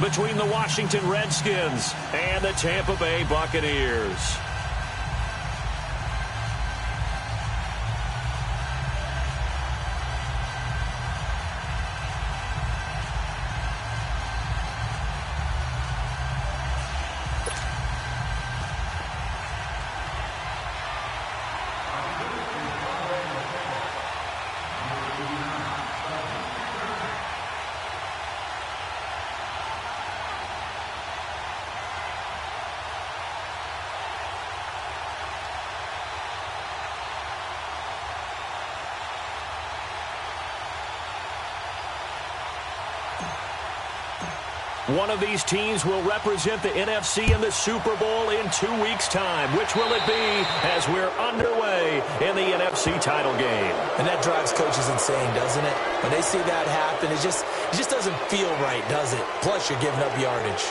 between the Washington Redskins and the Tampa Bay Buccaneers. One of these teams will represent the NFC in the Super Bowl in 2 weeks' time. Which will it be as we're underway in the NFC title game? And that drives coaches insane, doesn't it? When they see that happen, it just doesn't feel right, does it? Plus, you're giving up yardage.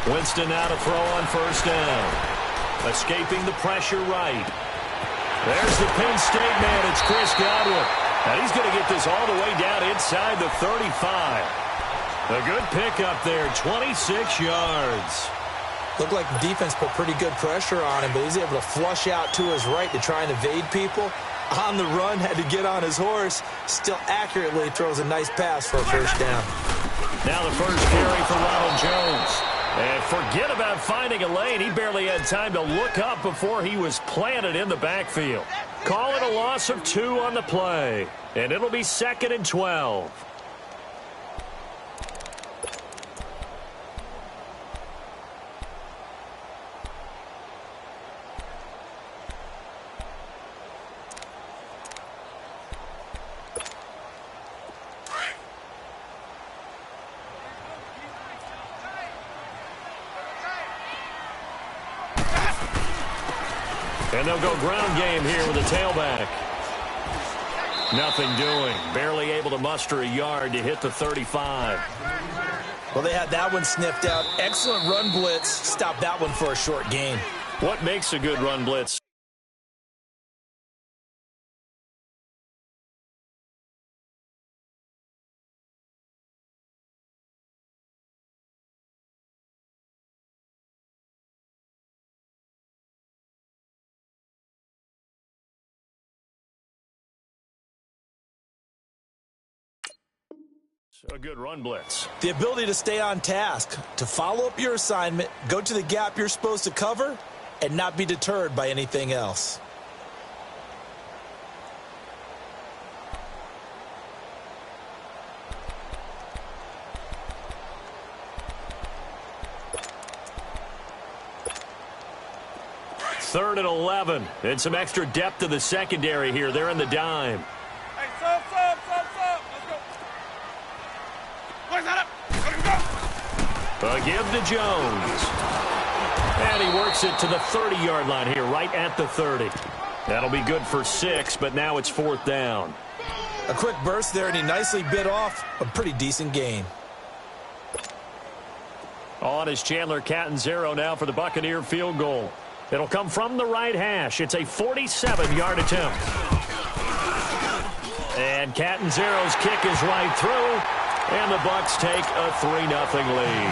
Winston now to throw on first down. Escaping the pressure right. There's the Penn State man. It's Chris Godwin. And he's going to get this all the way down inside the 35. A good pickup there, 26 yards. Looked like the defense put pretty good pressure on him, but he's able to flush out to his right to try and evade people. On the run, had to get on his horse. Still accurately throws a nice pass for a first down. Now the first carry for Ronald Jones. And forget about finding a lane. He barely had time to look up before he was planted in the backfield. Call it a loss of 2 on the play. And it'll be 2nd and 12. And they'll go ground game here with a tailback. Nothing doing. Barely able to muster a yard to hit the 35. Well, they had that one sniffed out. Excellent run blitz. Stopped that one for a short gain. What makes a good run blitz? A good run blitz. The ability to stay on task, to follow up your assignment, go to the gap you're supposed to cover, and not be deterred by anything else. Third and 11. And some extra depth to the secondary here. They're in the dime. A give to Jones. And he works it to the 30-yard line here, right at the 30. That'll be good for 6, but now it's 4th down. A quick burst there, and he nicely bit off a pretty decent gain. On is Chandler Catanzaro now for the Buccaneer field goal. It'll come from the right hash. It's a 47-yard attempt. And Catanzaro's kick is right through. And the Bucs take a 3-0 lead.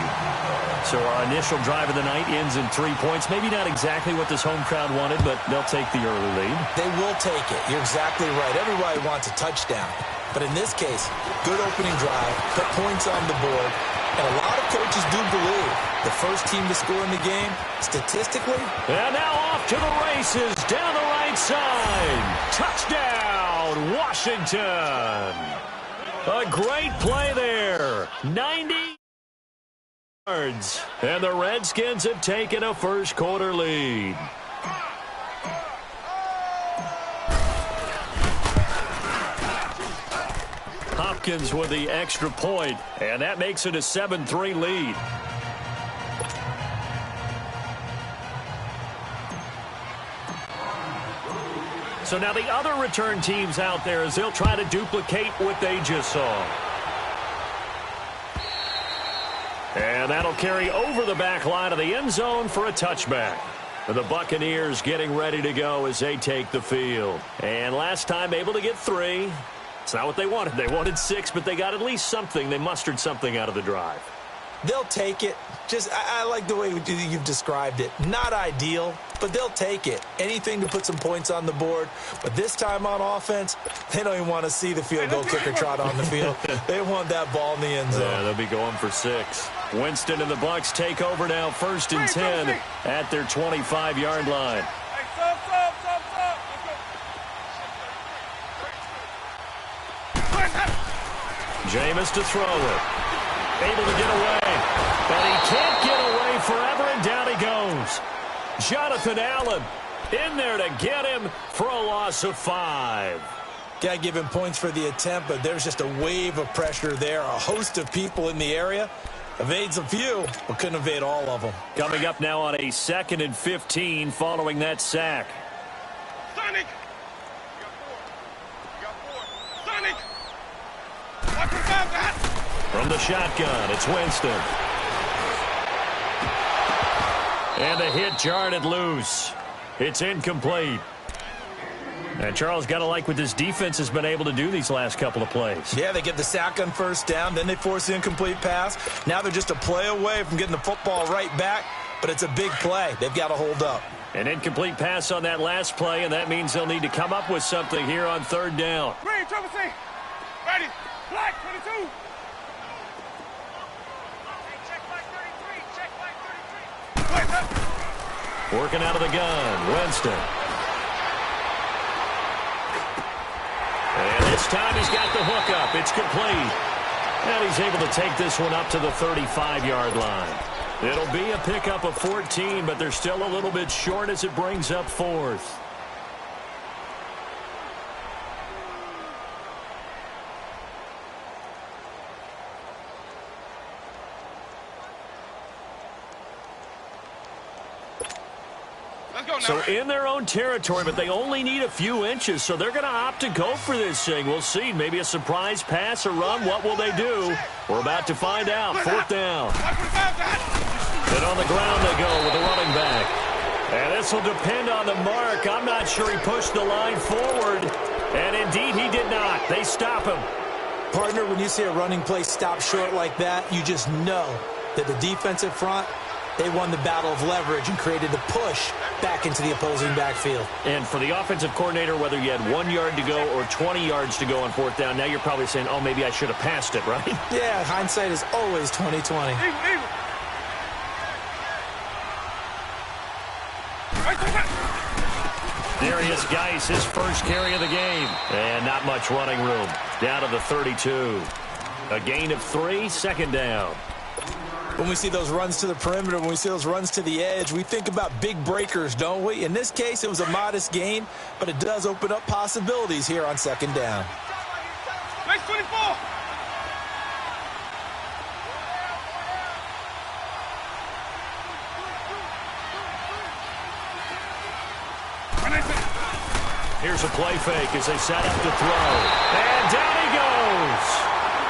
So our initial drive of the night ends in 3 points. Maybe not exactly what this home crowd wanted, but they'll take the early lead. They will take it. You're exactly right. Everybody wants a touchdown. But in this case, good opening drive, put points on the board. And a lot of coaches do believe the first team to score in the game, statistically. And now off to the races down the right side. Touchdown, Washington. A great play there. 90 yards. And the Redskins have taken a first-quarter lead. Redskins with the extra point, and that makes it a 7-3 lead. So now the other return teams out there as they'll try to duplicate what they just saw. And that'll carry over the back line of the end zone for a touchback. The Buccaneers getting ready to go as they take the field. And last time able to get 3. It's not what they wanted. They wanted 6, but they got at least something. They mustered something out of the drive. They'll take it. I like the way you've described it. Not ideal, but they'll take it. Anything to put some points on the board. But this time on offense, they don't even want to see the field goal kicker trot on the field. They want that ball in the end zone. Yeah, they'll be going for 6. Winston and the Bucs take over now, 1st and 10 at their 25-yard line. Jameis to throw it. Able to get away. But he can't get away forever, and down he goes. Jonathan Allen in there to get him for a loss of 5. Got to give him points for the attempt, but there's just a wave of pressure there. A host of people in the area. Evades a few, but couldn't evade all of them. Coming up now on a 2nd and 15 following that sack. Sonic! You got 4. Sonic! Watch him down, that! From the shotgun, it's Winston. And the hit jarred it loose. It's incomplete. And Charles, got to like what this defense has been able to do these last couple of plays. Yeah, they get the sack on 1st down, then they force the incomplete pass. Now they're just a play away from getting the football right back, but it's a big play. They've got to hold up. An incomplete pass on that last play, and that means they'll need to come up with something here on 3rd down. Green, Triple C! Ready! Black, 22! Check black 33! Check black 33! Working out of the gun, Winston. And this time he's got the hook up. It's complete. And he's able to take this one up to the 35-yard line. It'll be a pickup of 14, but they're still a little bit short as it brings up 4th. So in their own territory, but they only need a few inches, so they're going to opt to go for this thing. We'll see. Maybe a surprise pass or run. What will they do? We're about to find out. 4th down. And on the ground they go with the running back. And this will depend on the mark. I'm not sure he pushed the line forward. And indeed he did not. They stop him. Partner, when you see a running play stop short like that, you just know that the defensive front, they won the battle of leverage and created a push back into the opposing backfield. And for the offensive coordinator, whether you had 1 yard to go or 20 yards to go on 4th down, now you're probably saying, oh, maybe I should have passed it, right? Yeah, hindsight is always 20/20. Darius Geis, his first carry of the game. And not much running room. Down to the 32. A gain of 3, 2nd down. When we see those runs to the perimeter, when we see those runs to the edge, we think about big breakers, don't we? In this case, it was a modest gain, but it does open up possibilities here on 2nd down. Nice 24! Here's a play fake as they set up to throw. And down he goes.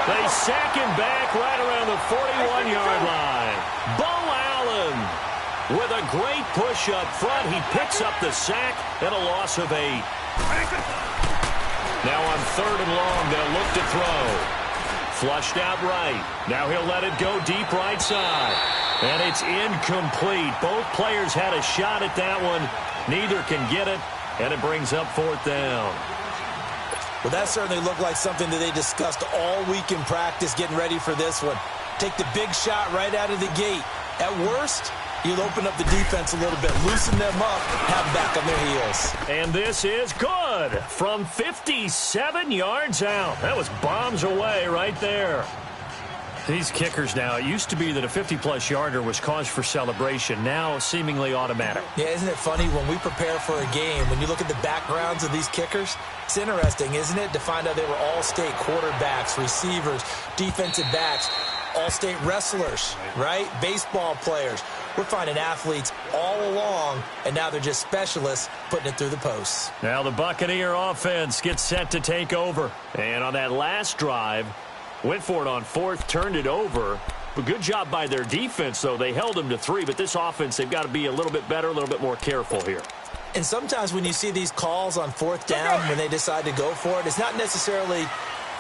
They sack him back right around the 41-yard line. Bo Allen with a great push up front. He picks up the sack and a loss of 8. Now on 3rd and long, they'll look to throw. Flushed out right. Now he'll let it go deep right side. And it's incomplete. Both players had a shot at that one. Neither can get it. And it brings up 4th down. Well, that certainly looked like something that they discussed all week in practice getting ready for this one. Take the big shot right out of the gate. At worst, you'll open up the defense a little bit, loosen them up, have them back on their heels. And this is good from 57 yards out. That was bombs away right there. These kickers now, it used to be that a 50-plus yarder was cause for celebration. Now, seemingly automatic. Yeah, isn't it funny when we prepare for a game, when you look at the backgrounds of these kickers, it's interesting, isn't it, to find out they were all-state quarterbacks, receivers, defensive backs, all-state wrestlers, right? Baseball players. We're finding athletes all along, and now they're just specialists putting it through the posts. Now the Buccaneer offense gets set to take over. And on that last drive, went for it on fourth, turned it over. A good job by their defense, though. They held them to 3, but this offense, they've got to be a little bit better, a little bit more careful here. And sometimes when you see these calls on fourth down, when they decide to go for it, it's not necessarily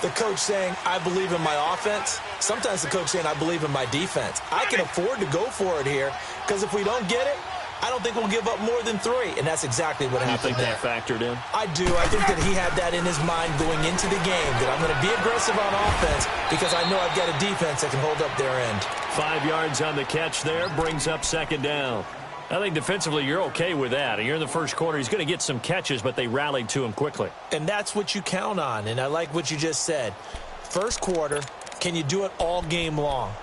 the coach saying, I believe in my offense. Sometimes the coach saying, I believe in my defense. I can afford to go for it here because if we don't get it, I don't think we'll give up more than 3. And that's exactly what happened there. You think that factored in? I do. I think that he had that in his mind going into the game, that I'm going to be aggressive on offense because I know I've got a defense that can hold up their end. 5 yards on the catch there, brings up second down. I think defensively you're okay with that. And you're in the first quarter. He's going to get some catches, but they rallied to him quickly. And that's what you count on. And I like what you just said. First quarter, can you do it all game long?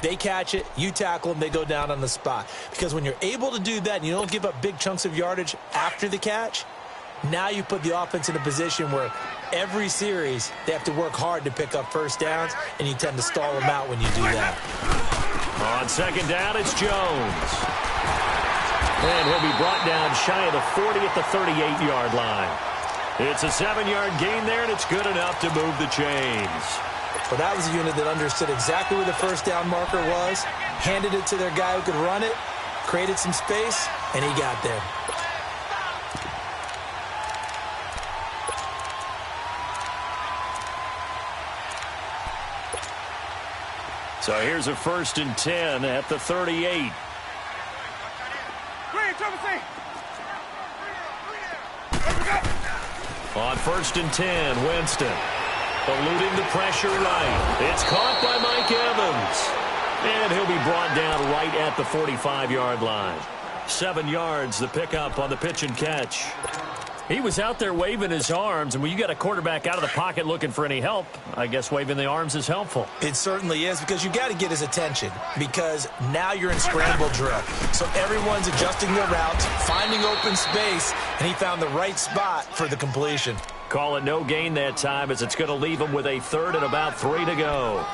They catch it, you tackle them, they go down on the spot. Because when you're able to do that and you don't give up big chunks of yardage after the catch, now you put the offense in a position where every series they have to work hard to pick up first downs, and you tend to stall them out when you do that. On second down, it's Jones. And he'll be brought down shy of the 40 at the 38-yard line. It's a 7-yard gain there, and it's good enough to move the chains. Well, that was a unit that understood exactly where the first down marker was, handed it to their guy who could run it, created some space, and he got there. So here's a 1st and 10 at the 38. On 1st and 10, Winston. Eluding the pressure right. It's caught by Mike Evans. And he'll be brought down right at the 45-yard line. 7 yards, the pickup on the pitch and catch. He was out there waving his arms, and when you got a quarterback out of the pocket looking for any help, I guess waving the arms is helpful. It certainly is, because you got to get his attention, because now you're in scramble drill. So everyone's adjusting their routes, finding open space, and he found the right spot for the completion. Call it no gain that time, as it's going to leave him with a 3rd and about 3 to go.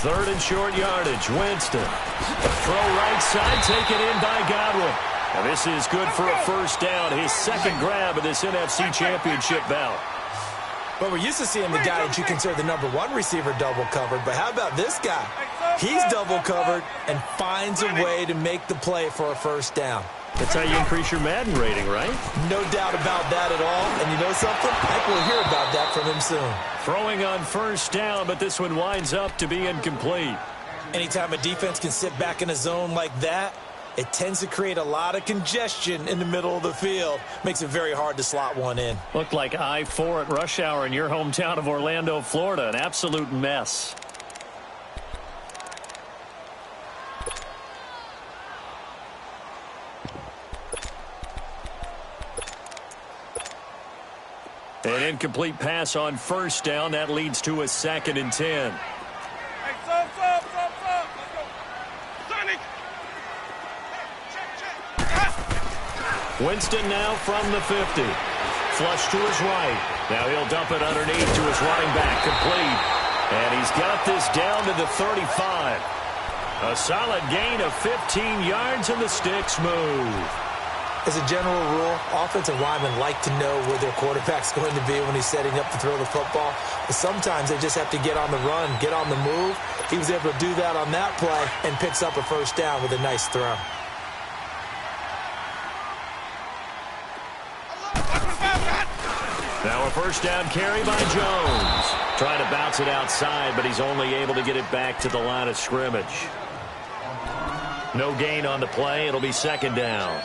Third and short yardage, Winston. Throw right side, taken in by Godwin. And this is good for a first down, his 2nd grab of this NFC Championship bout. Well, we're used to seeing the guy that you consider the #1 receiver double covered, but how about this guy? He's double covered and finds a way to make the play for a first down. That's how you increase your Madden rating, right? No doubt about that at all. And you know something? I think we'll hear about that from him soon. Throwing on first down, but this one winds up to be incomplete. Anytime a defense can sit back in a zone like that, it tends to create a lot of congestion in the middle of the field. Makes it very hard to slot one in. Looked like I-4 at rush hour in your hometown of Orlando, Florida. An absolute mess. An incomplete pass on first down. That leads to a 2nd and 10. Hey, stop. Let's go. Sonic. Winston now from the 50. Flush to his right. Now he'll dump it underneath to his running back, complete. And he's got this down to the 35. A solid gain of 15 yards, and the sticks move. As a general rule, offensive linemen like to know where their quarterback's going to be when he's setting up to throw the football. But sometimes they just have to get on the run, get on the move. He was able to do that on that play and picks up a first down with a nice throw. Now a first down carry by Jones. Trying to bounce it outside, but he's only able to get it back to the line of scrimmage. No gain on the play. It'll be second down.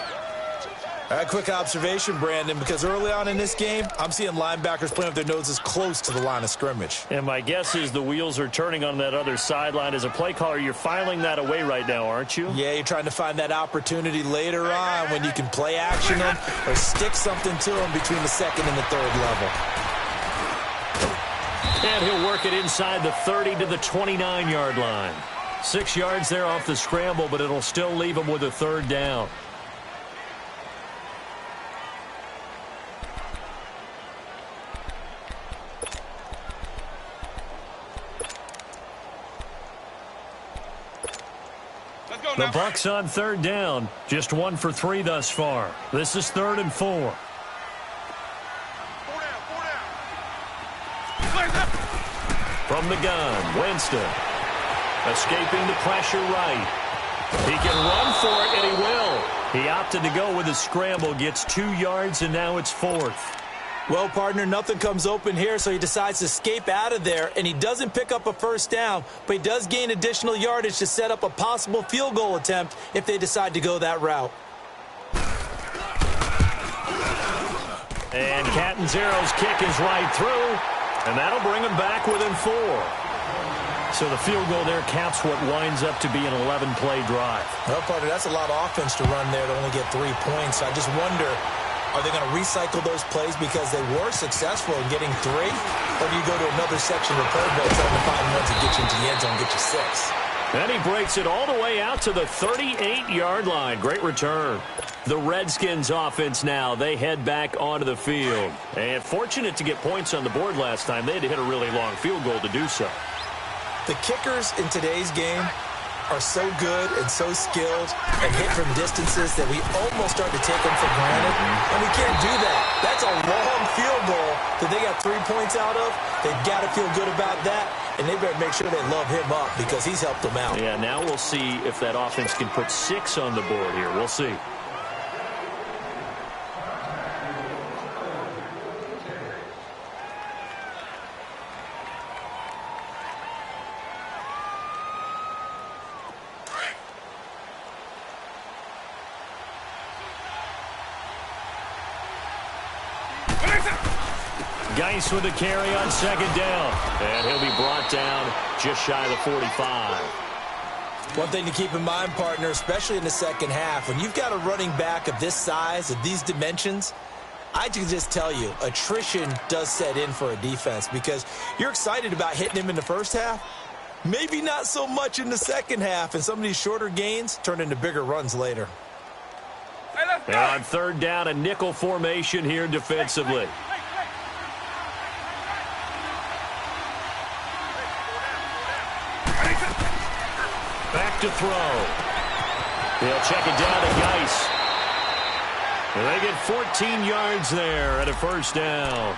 A quick observation, Brandon, because early on in this game, I'm seeing linebackers playing with their noses close to the line of scrimmage. And my guess is the wheels are turning on that other sideline. As a play caller, you're filing that away right now, aren't you? Yeah, you're trying to find that opportunity later on when you can play action them or stick something to them between the second and the third level. And he'll work it inside the 30 to the 29-yard line. 6 yards there off the scramble, but it'll still leave him with a third down. The Bucs on third down. Just 1 for 3 thus far. This is 3rd and 4. From the gun, Winston. Escaping the pressure right. He can run for it, and he will. He opted to go with a scramble, gets 2 yards, and now it's 4th. Well, partner, nothing comes open here, so he decides to escape out of there, and he doesn't pick up a first down, but he does gain additional yardage to set up a possible field goal attempt if they decide to go that route. And Catanzaro's kick is right through, and that'll bring him back within 4. So the field goal there caps what winds up to be an 11-play drive. Well, partner, that's a lot of offense to run there to only get 3 points. I just wonder, are they going to recycle those plays because they were successful in getting 3? Or do you go to another section of the playbook trying to find one to get you into the end zone and get you 6? And he breaks it all the way out to the 38-yard line. Great return. The Redskins offense now, they head back onto the field. And fortunate to get points on the board last time. They had to hit a really long field goal to do so. The kickers in today's game are so good and so skilled and hit from distances that we almost start to take them for granted. And we can't do that. That's a long field goal that they got 3 points out of. They've got to feel good about that, and they better make sure they love him up because he's helped them out. Yeah, now we'll see if that offense can put 6 on the board here. We'll see. Geis with a carry on second down. And he'll be brought down just shy of the 45. One thing to keep in mind, partner, especially in the second half, when you've got a running back of this size, of these dimensions, I can just tell you, attrition does set in for a defense because you're excited about hitting him in the first half. Maybe not so much in the second half, and some of these shorter gains turn into bigger runs later. And on third down, a nickel formation here defensively. Back to throw. He'll check it down to Geis. And they get 14 yards there at a first down.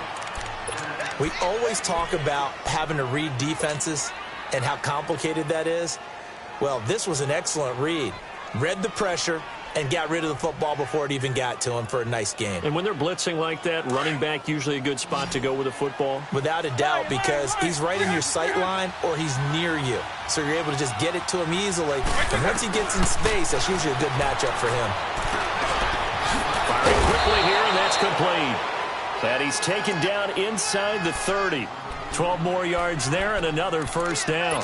We always talk about having to read defenses and how complicated that is. Well, this was an excellent read. Read the pressure and got rid of the football before it even got to him for a nice game. And when they're blitzing like that, running back usually a good spot to go with a football? Without a doubt, because he's right in your sight line or he's near you. So you're able to just get it to him easily. And once he gets in space, that's usually a good matchup for him. Firing quickly here, and that's complete. And he's taken down inside the 30. 12 more yards there and another first down.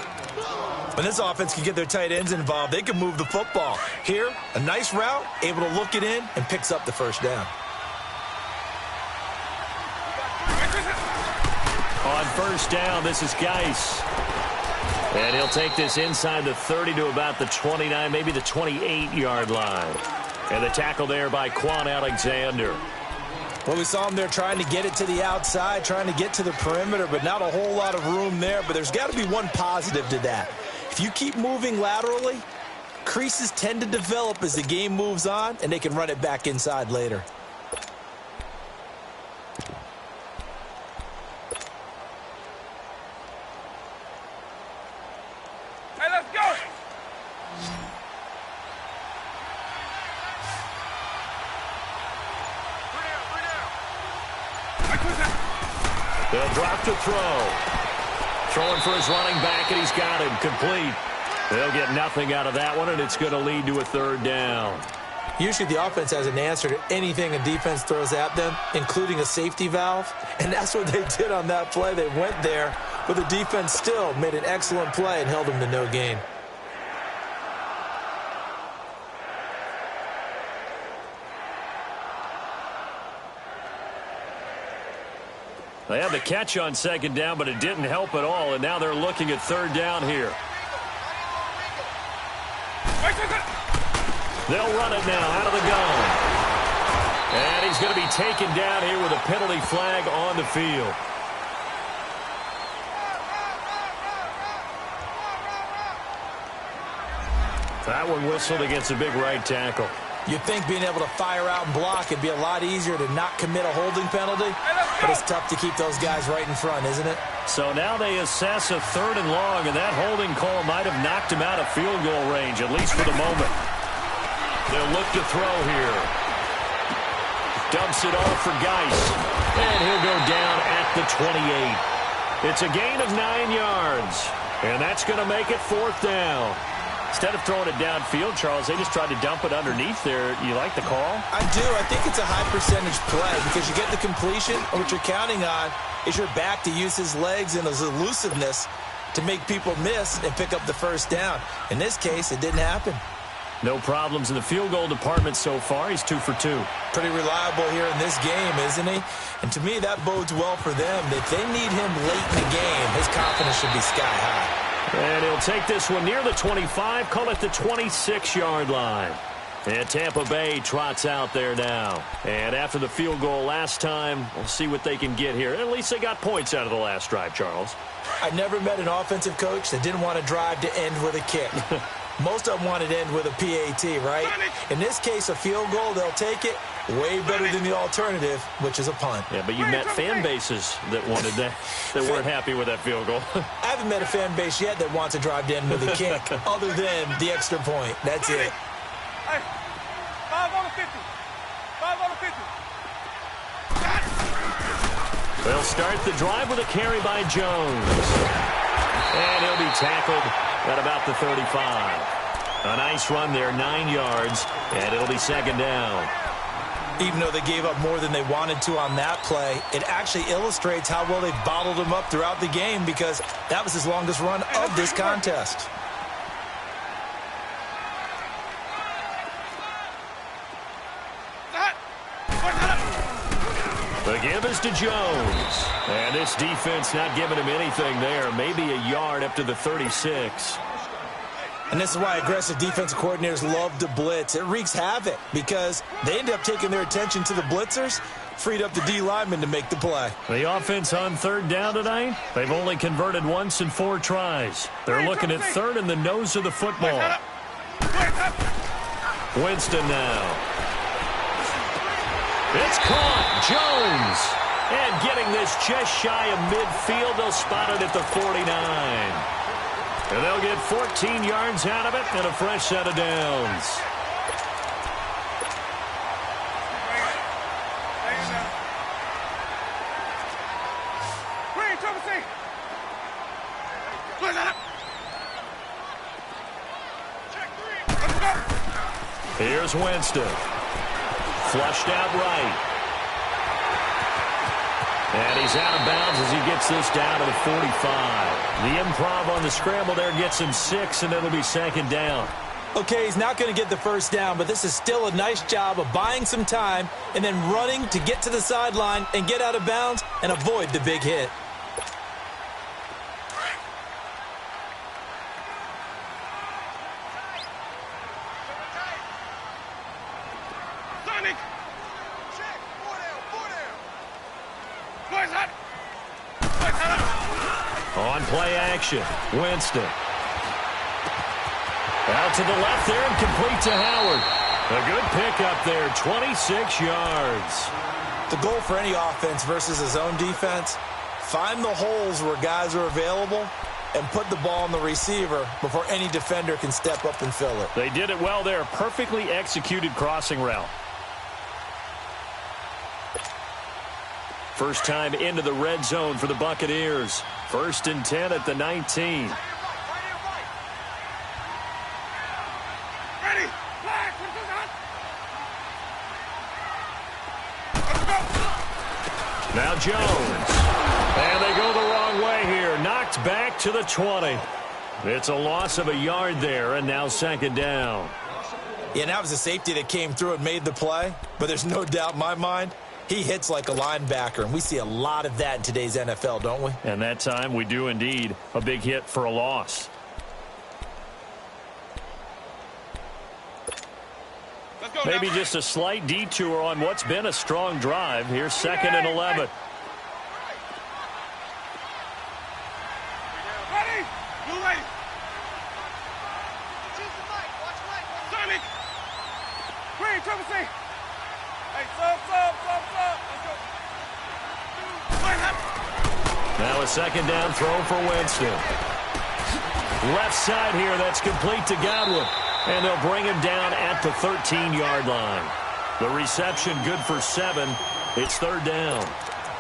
When this offense can get their tight ends involved, they can move the football. Here, a nice route, able to look it in, and picks up the first down. On first down, this is Geis. And he'll take this inside the 30 to about the 29, maybe the 28-yard line. And the tackle there by Quan Alexander. Well, we saw him there trying to get it to the outside, trying to get to the perimeter, but not a whole lot of room there. But there's got to be one positive to that. If you keep moving laterally, creases tend to develop as the game moves on, and they can run it back inside later. Hey, let's go! Bring it out. They'll drop to throw. Throwing for his running back, and he's got him complete. They'll get nothing out of that one, and it's going to lead to a third down. Usually the offense has an answer to anything a defense throws at them, including a safety valve. And that's what they did on that play. They went there, but the defense still made an excellent play and held them to no gain. They had the catch on second down, but it didn't help at all, and now they're looking at third down here. They'll run it now out of the gun. And he's going to be taken down here with a penalty flag on the field. That one whistled against a big right tackle. You'd think being able to fire out and block would be a lot easier to not commit a holding penalty, but it's tough to keep those guys right in front, isn't it? So now they assess a third and long, and that holding call might have knocked him out of field goal range, at least for the moment. They'll look to throw here. Dumps it off for Geis, and he'll go down at the 28. It's a gain of 9 yards, and that's going to make it fourth down. Instead of throwing it downfield, Charles, they just tried to dump it underneath there. You like the call? I do. I think it's a high percentage play because you get the completion, and what you're counting on is your back to use his legs and his elusiveness to make people miss and pick up the first down. In this case, it didn't happen. No problems in the field goal department so far. He's 2 for 2. Pretty reliable here in this game, isn't he? And to me, that bodes well for them. If they need him late in the game, his confidence should be sky high. And he'll take this one near the 25, call it the 26-yard line. And Tampa Bay trots out there now. And after the field goal last time, we'll see what they can get here. At least they got points out of the last drive, Charles. I never met an offensive coach that didn't want to drive to end with a kick. Most of them wanted to end with a PAT, right? In this case, a field goal, they'll take it. Way better than the alternative, which is a punt. Yeah, but you met fan bases that wanted that, that weren't happy with that field goal. I haven't met a fan base yet that wants to drive to end with a kick, other than the extra point. That's it. Hey, 5 on the 50. 5 on the 50. They'll start the drive with a carry by Jones. And he'll be tackled at about the 35. A nice run there, 9 yards, and it'll be second down. Even though they gave up more than they wanted to on that play, it actually illustrates how well they've bottled him up throughout the game because that was his longest run of this contest. The give is to Jones. And this defense not giving him anything there. Maybe a yard up to the 36. And this is why aggressive defensive coordinators love to blitz. It wreaks havoc because they end up taking their attention to the blitzers, freed up the D lineman to make the play. The offense on third down tonight, they've only converted once in 4 tries. They're looking at third in the nose of the football. Winston now. It's caught. Jones. And getting this just shy of midfield, they'll spot it at the 49. And they'll get 14 yards out of it and a fresh set of downs. Here's Winston. Flushed out right. And he's out of bounds as he gets this down to the 45. The improv on the scramble there gets him 6, and it'll be second down. Okay, he's not going to get the first down, but this is still a nice job of buying some time and then running to get to the sideline and get out of bounds and avoid the big hit. On play action, Winston. Out to the left there and complete to Howard. A good pickup there, 26 yards. The goal for any offense versus his own defense, find the holes where guys are available and put the ball on the receiver before any defender can step up and fill it. They did it well there, perfectly executed crossing route. First time into the red zone for the Buccaneers. 1st and 10 at the 19. Ready. Flag. Now Jones. And they go the wrong way here. Knocked back to the 20. It's a loss of a yard there, and now 2nd down. Yeah, and that was a safety that came through and made the play. But there's no doubt in my mind, he hits like a linebacker, and we see a lot of that in today's NFL, don't we? And that time we do indeed. A big hit for a loss. Let's go. Maybe now. just a slight detour on what's been a strong drive. Here's 2nd and 11. Ready. Blue way. Sonic. Green, triple C. Hey, sub. Let's go. Now a 2nd down throw for Winston. Left side here, that's complete to Godwin. And they'll bring him down at the 13-yard line. The reception good for 7. It's 3rd down.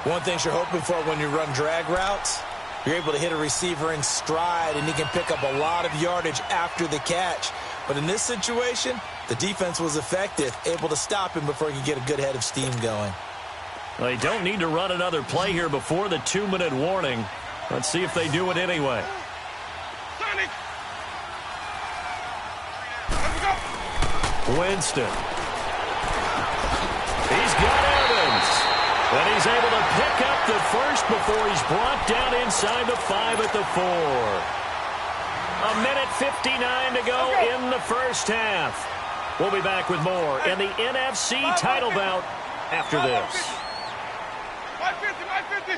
One thing you're hoping for when you run drag routes, you're able to hit a receiver in stride, and he can pick up a lot of yardage after the catch. But in this situation, the defense was effective, able to stop him before he could get a good head of steam going. They don't need to run another play here before the 2-minute warning. Let's see if they do it anyway. Sonic. Let's go. Winston. He's got Evans. And he's able to pick up the first before he's brought down inside the 5 at the 4. 1:59 to go in the first half. We'll be back with more in the NFC title bout after this. 550.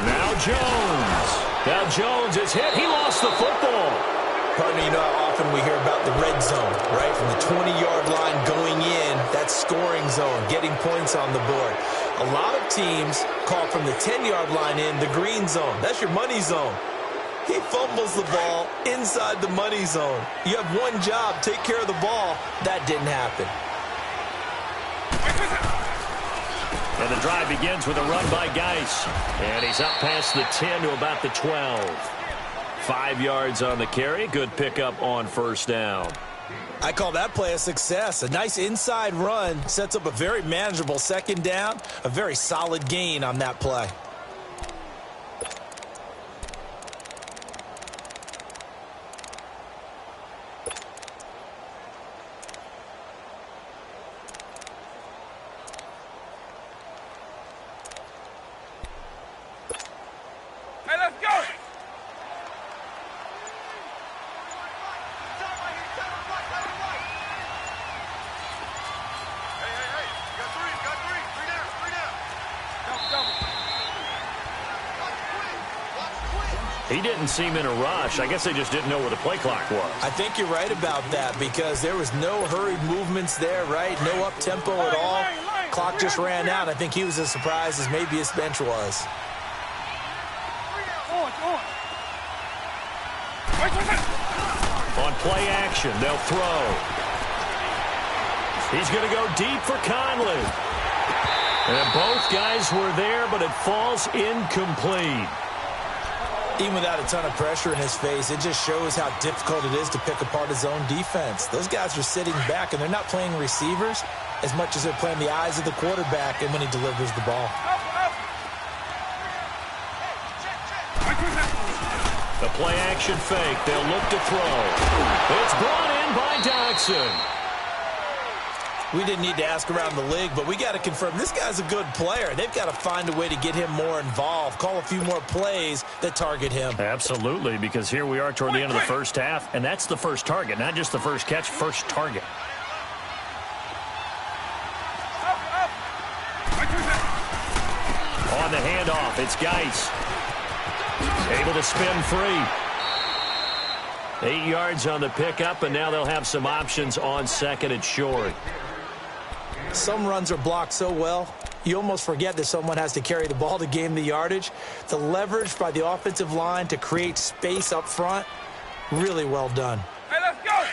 Now Jones. Now Jones is hit. He lost the football. Partner, you know how often we hear about the red zone, right? From the 20-yard line going in, that's scoring zone, getting points on the board. A lot of teams call from the 10-yard line in the green zone. That's your money zone. He fumbles the ball inside the money zone. You have one job, take care of the ball. That didn't happen. And the drive begins with a run by Geis. And he's up past the 10 to about the 12. 5 yards on the carry. Good pickup on 1st down. I call that play a success. A nice inside run sets up a very manageable 2nd down. A very solid gain on that play. Hey, let's go. He didn't seem in a rush. I guess they just didn't know where the play clock was. I think you're right about that because there was no hurried movements there, right? No up-tempo at all. Clock just ran out. I think he was as surprised as maybe his bench was. On play action, they'll throw. He's going to go deep for Conley. And both guys were there, but it falls incomplete. Even without a ton of pressure in his face, it just shows how difficult it is to pick apart his own defense. Those guys are sitting back, and they're not playing receivers as much as they're playing the eyes of the quarterback and when he delivers the ball. The play action fake. They'll look to throw. It's brought in by Dodson. We didn't need to ask around the league, but we got to confirm this guy's a good player. They've got to find a way to get him more involved, call a few more plays that target him. Absolutely, because here we are toward the end of the first half, and that's the first target, not just the first catch, first target. On the handoff, it's Geis. Able to spin free. 8 yards on the pickup, and now they'll have some options on 2nd and short. Some runs are blocked so well, you almost forget that someone has to carry the ball to gain the yardage. The leverage by the offensive line to create space up front, really well done. Hey, let's go.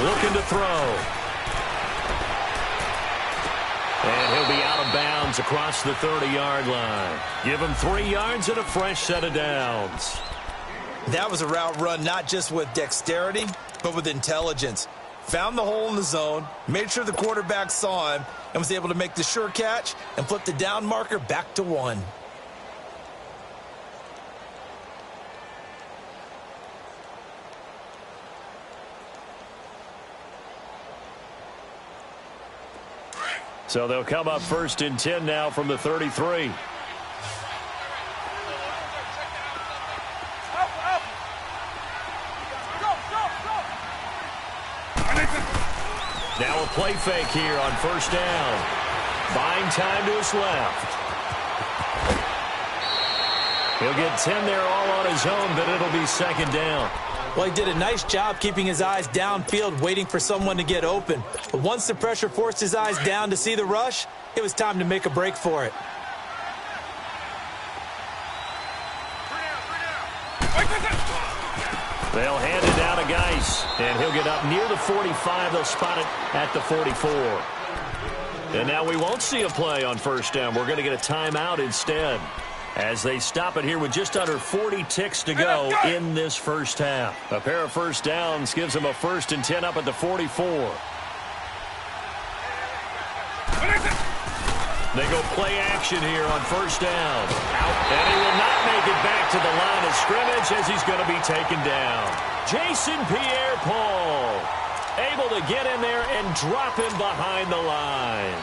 looking to throw. And he'll be out of bounds across the 30-yard line. Give him 3 yards and a fresh set of downs. That was a route run not just with dexterity, but with intelligence. Found the hole in the zone, made sure the quarterback saw him, and was able to make the sure catch and flip the down marker back to 1. So they'll come up 1st and 10 now from the 33. Now a play fake here on 1st down. Buying time to his left. He'll get 10 there all on his own, but it'll be 2nd down. Well, he did a nice job keeping his eyes downfield, waiting for someone to get open. But once the pressure forced his eyes down to see the rush, it was time to make a break for it. They'll hand it down to Geis, and he'll get up near the 45. They'll spot it at the 44. And now we won't see a play on 1st down. We're going to get a timeout instead, as they stop it here with just under 40 ticks to go in this 1st half. A pair of 1st downs gives them a 1st and 10 up at the 44. They go play action here on 1st down. Out, and he will not make it back to the line of scrimmage as he's going to be taken down. Jason Pierre-Paul able to get in there and drop him behind the line.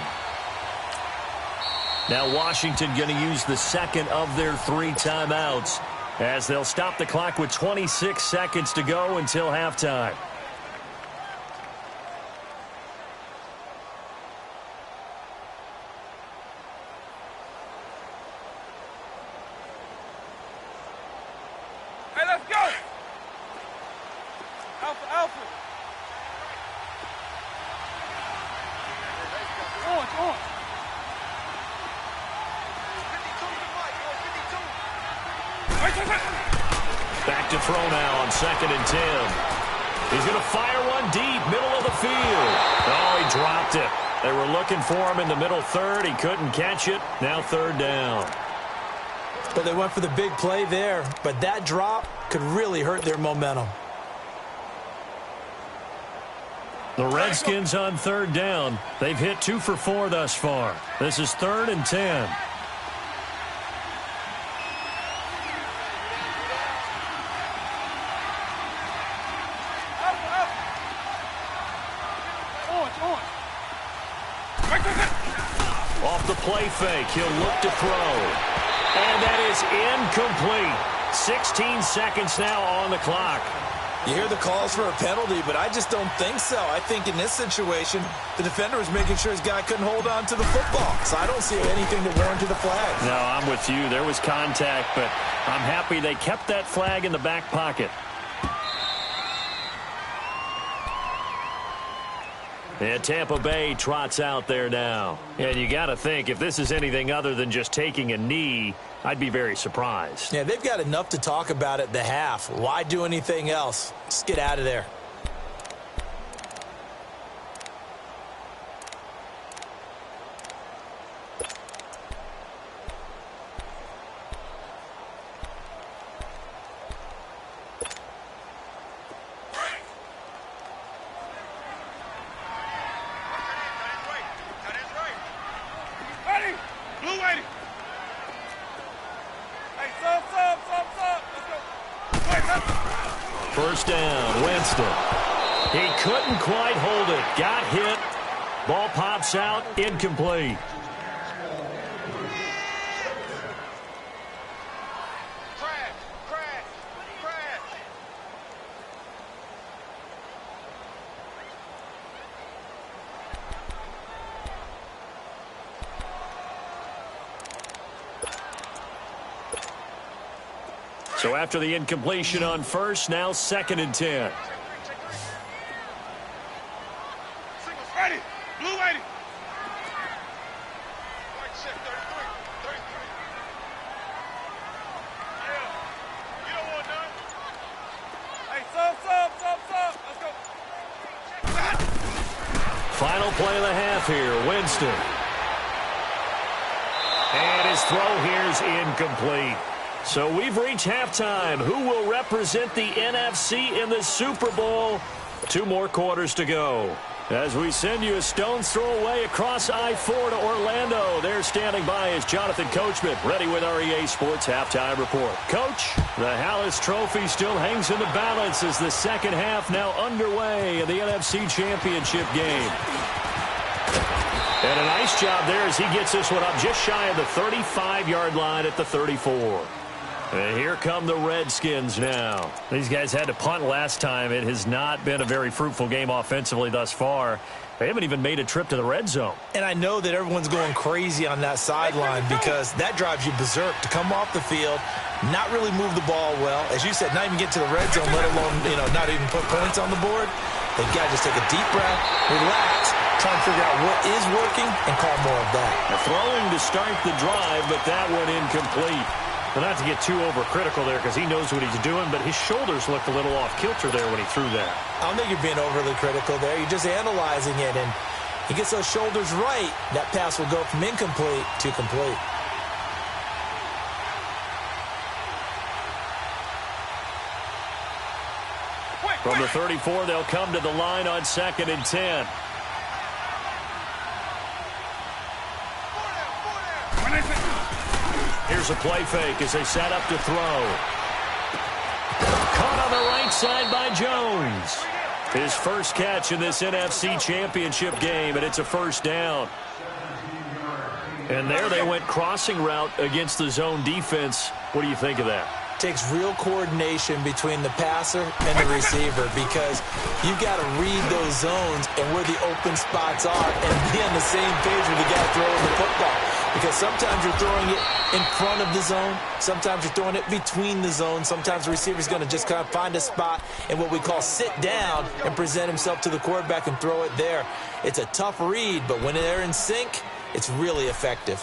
Now Washington going to use the 2nd of their 3 timeouts as they'll stop the clock with 26 seconds to go until halftime. Hey, let's go! Alpha, Alpha! On. Back to throw now on 2nd and 10. He's going to fire one deep, middle of the field. Oh, he dropped it. They were looking for him in the middle 3rd. He couldn't catch it. Now 3rd down. But they went for the big play there, but that drop could really hurt their momentum. The Redskins on 3rd down. They've hit 2 for 4 thus far. This is 3rd and 10. Off the play fake, he'll look to throw. And that is incomplete. 16 seconds now on the clock. You hear the calls for a penalty, but I just don't think so. I think in this situation, the defender was making sure his guy couldn't hold on to the football. So I don't see anything to warrant the flag. No, I'm with you. There was contact, but I'm happy they kept that flag in the back pocket. And Tampa Bay trots out there now. And you got to think, if this is anything other than just taking a knee, I'd be very surprised. Yeah, they've got enough to talk about at the half. Why do anything else? Just get out of there. First down, Winston. He couldn't quite hold it. Got hit. Ball pops out, incomplete. So after the incompletion on first, now 2nd and 10. Ready. Blue 80. Hey, sub. Let's go. Final play of the half here, Winston. And his throw here is incomplete. So we've reached halftime. Who will represent the NFC in the Super Bowl? 2 more quarters to go. As we send you a stone's throw away across I-4 to Orlando. There standing by is Jonathan Coachman, ready with our EA Sports Halftime Report. Coach, the Hallis Trophy still hangs in the balance as the second half now underway in the NFC Championship game. And a nice job there as he gets this one up just shy of the 35-yard line at the 34. And here come the Redskins now. These guys had to punt last time. It has not been a very fruitful game offensively thus far. They haven't even made a trip to the red zone. And I know that everyone's going crazy on that sideline because that drives you berserk to come off the field, not really move the ball well. As you said, not even get to the red zone, let alone, not even put points on the board. They've got to just take a deep breath, relax, try and figure out what is working, and call more of that. Throwing to start the drive, but that one incomplete. But not to get too overcritical there because he knows what he's doing, but his shoulders looked a little off kilter there when he threw that. I don't think you're being overly critical there. You're just analyzing it, and he gets those shoulders right. That pass will go from incomplete to complete. From the 34, they'll come to the line on 2nd and 10. Here's a play fake as they set up to throw. Caught on the right side by Jones. His first catch in this NFC Championship game, and it's a first down. And there they went crossing route against the zone defense. What do you think of that? Takes real coordination between the passer and the receiver because you've got to read those zones and where the open spots are and be on the same page with the guy throwing the football. Because sometimes you're throwing it in front of the zone. Sometimes you're throwing it between the zones. Sometimes the receiver's going to just kind of find a spot and what we call sit down and present himself to the quarterback and throw it there. It's a tough read, but when they're in sync, it's really effective.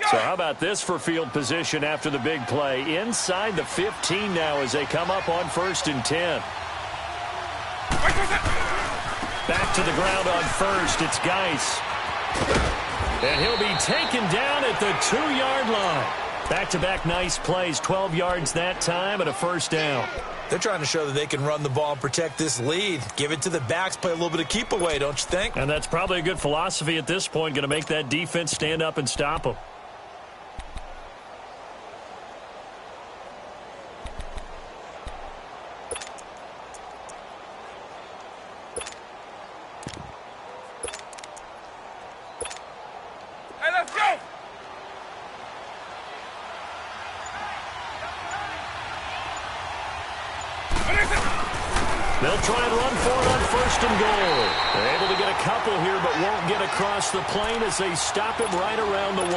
So how about this for field position after the big play? Inside the 15 now as they come up on 1st and 10. Back to the ground on 1st. It's Geis. And he'll be taken down at the 2-yard line. Back-to-back nice plays. 12 yards that time and a first down. They're trying to show that they can run the ball and protect this lead. Give it to the backs, play a little bit of keep away, don't you think? And that's probably a good philosophy at this point. Going to make that defense stand up and stop them. They'll try and run for it on 1st and goal. They're able to get a couple here, but won't get across the plane as they stop him right around the 1.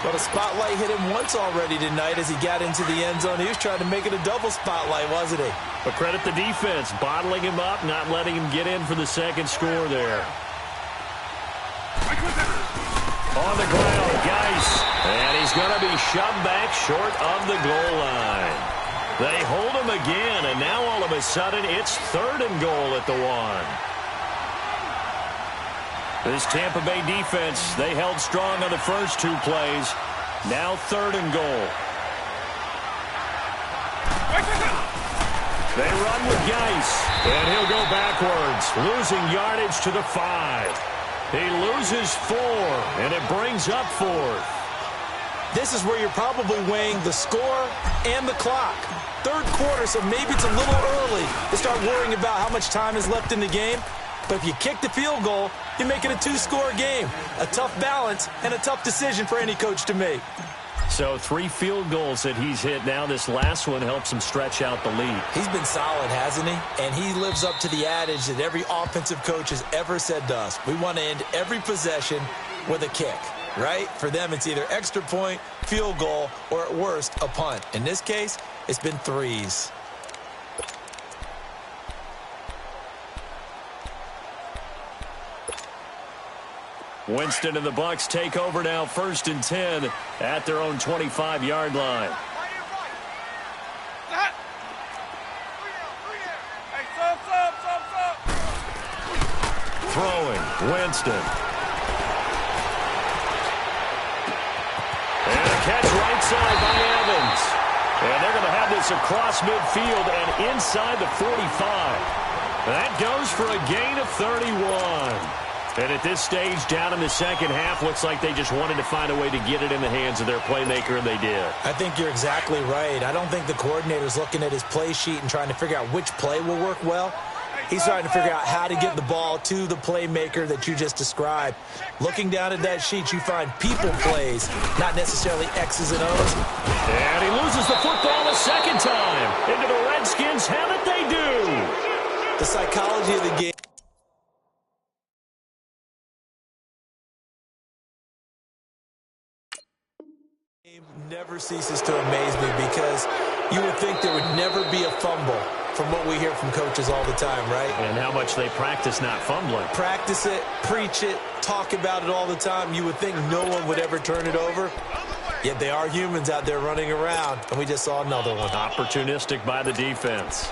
But a spotlight hit him once already tonight as he got into the end zone. He was trying to make it a double spotlight, wasn't he? But credit the defense, bottling him up, not letting him get in for the second score there. On the ground, Geis. And he's going to be shoved back short of the goal line. They hold him again, and now all of a sudden it's 3rd and goal at the 1. This Tampa Bay defense, they held strong on the first 2 plays. Now 3rd and goal. They run with Geis, and he'll go backwards, losing yardage to the 5. He loses 4, and it brings up 4th. This is where you're probably weighing the score and the clock. 3rd quarter, so maybe it's a little early to start worrying about how much time is left in the game. But if you kick the field goal, you make it a 2-score game. A tough balance and a tough decision for any coach to make. So 3 field goals that he's hit now. This last one helps him stretch out the lead. He's been solid, hasn't he? And he lives up to the adage that every offensive coach has ever said to us. We want to end every possession with a kick. Right? For them, it's either extra point, field goal, or at worst, a punt. In this case, it's been 3s. Winston and the Bucs take over now, 1st and 10 at their own 25-yard line. Throwing, Winston. And a catch right side by Evans. And they're going to have this across midfield and inside the 45. That goes for a gain of 31. And at this stage, down in the second half, looks like they just wanted to find a way to get it in the hands of their playmaker, and they did. I think you're exactly right. I don't think the coordinator's looking at his play sheet and trying to figure out which play will work well. He's trying to figure out how to get the ball to the playmaker that you just described. Looking down at that sheet, you find people plays, not necessarily X's and O's. And he loses the football a second time. Into the Redskins have it, they do. The psychology of the game never ceases to amaze me because you would think there would never be a fumble from what we hear from coaches all the time, right? And how much they practice not fumbling. Practice it, preach it, talk about it all the time. You would think no one would ever turn it over. Yet they are humans out there running around, and we just saw another one. Opportunistic by the defense.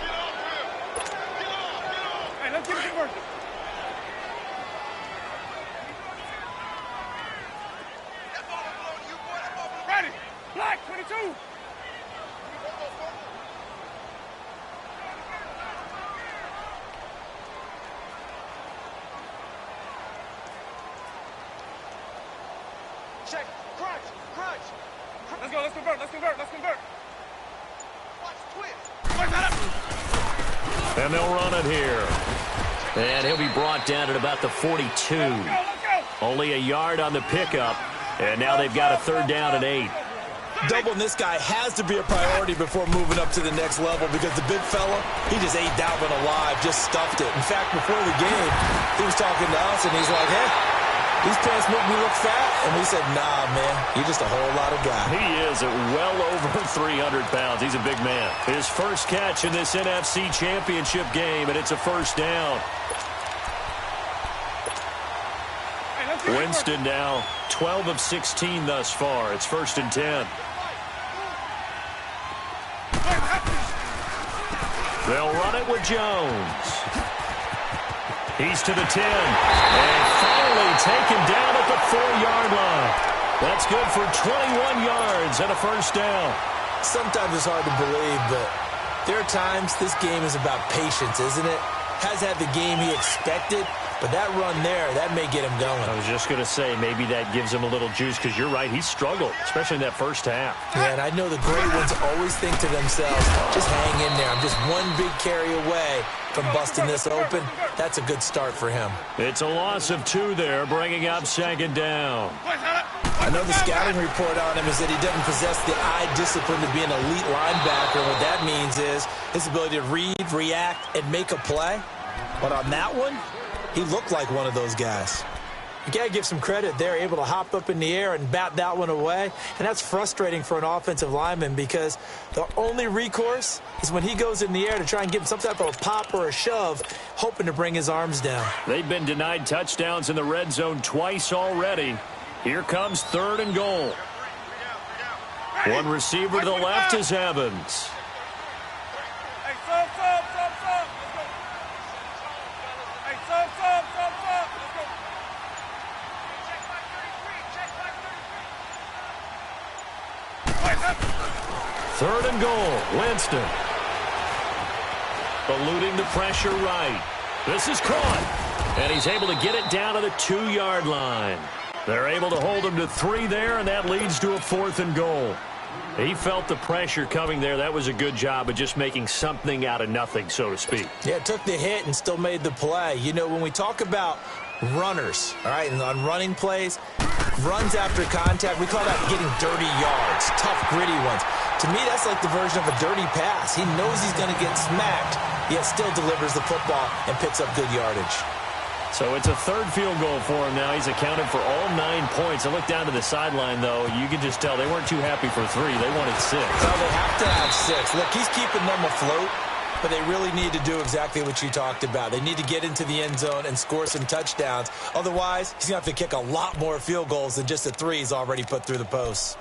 Hey, let's get it converted. Ready. Black, 22. Check. Crunch. Crunch. Let's go. Let's convert. Let's convert. Let's convert. Watch twist. Where's that up? And they'll run it here. And he'll be brought down at about the 42. Let's go. Only a yard on the pickup. And now they've got a 3rd down and 8. Doubling this guy has to be a priority before moving up to the next level because the big fella, he just ate that one alive, just stuffed it. In fact, before the game, he was talking to us, and he's like, hey, these pants make me look fat. And we said, nah, man, you're just a whole lot of guy. He is at well over 300 pounds. He's a big man. His first catch in this NFC Championship game, and it's a 1st down. Winston now 12 of 16 thus far. It's 1st and 10. They'll run it with Jones. He's to the 10. And finally taken down at the 4-yard line. That's good for 21 yards and a 1st down. Sometimes it's hard to believe, but there are times this game is about patience, isn't it? Has had the game he expected, but that run there, that may get him going. I was just going to say, maybe that gives him a little juice, because you're right, he struggled, especially in that first half. Yeah, and I know the great ones always think to themselves, just hang in there. I'm just one big carry away from busting this open. That's a good start for him. It's a loss of 2 there, bringing up 2nd down. I know the scouting report on him is that he doesn't possess the eye discipline to be an elite linebacker. What that means is his ability to read, react, and make a play. But on that one, he looked like one of those guys. You got to give some credit. They're able to hop up in the air and bat that one away. And that's frustrating for an offensive lineman because the only recourse is when he goes in the air to try and give him some type of a pop or a shove, hoping to bring his arms down. They've been denied touchdowns in the red zone twice already. Here comes 3rd and goal. One receiver to the left is Evans. Third and goal, Winston. Eluding the pressure right. This is caught. And he's able to get it down to the 2-yard line. They're able to hold him to 3 there, and that leads to a 4th and goal. He felt the pressure coming there. That was a good job of just making something out of nothing, so to speak. Yeah, took the hit and still made the play. You know, when we talk about runners, all right, and on running plays, runs after contact, we call that getting dirty yards, tough, gritty ones. To me, that's like the version of a dirty pass. He knows he's going to get smacked, yet still delivers the football and picks up good yardage. So it's a 3rd field goal for him now. He's accounted for all 9 points. I look down to the sideline, though. You can just tell they weren't too happy for 3. They wanted 6. Well, they have to have 6. Look, he's keeping them afloat. but they really need to do exactly what you talked about. They need to get into the end zone and score some touchdowns. Otherwise, he's going to have to kick a lot more field goals than just the 3 he's already put through the posts.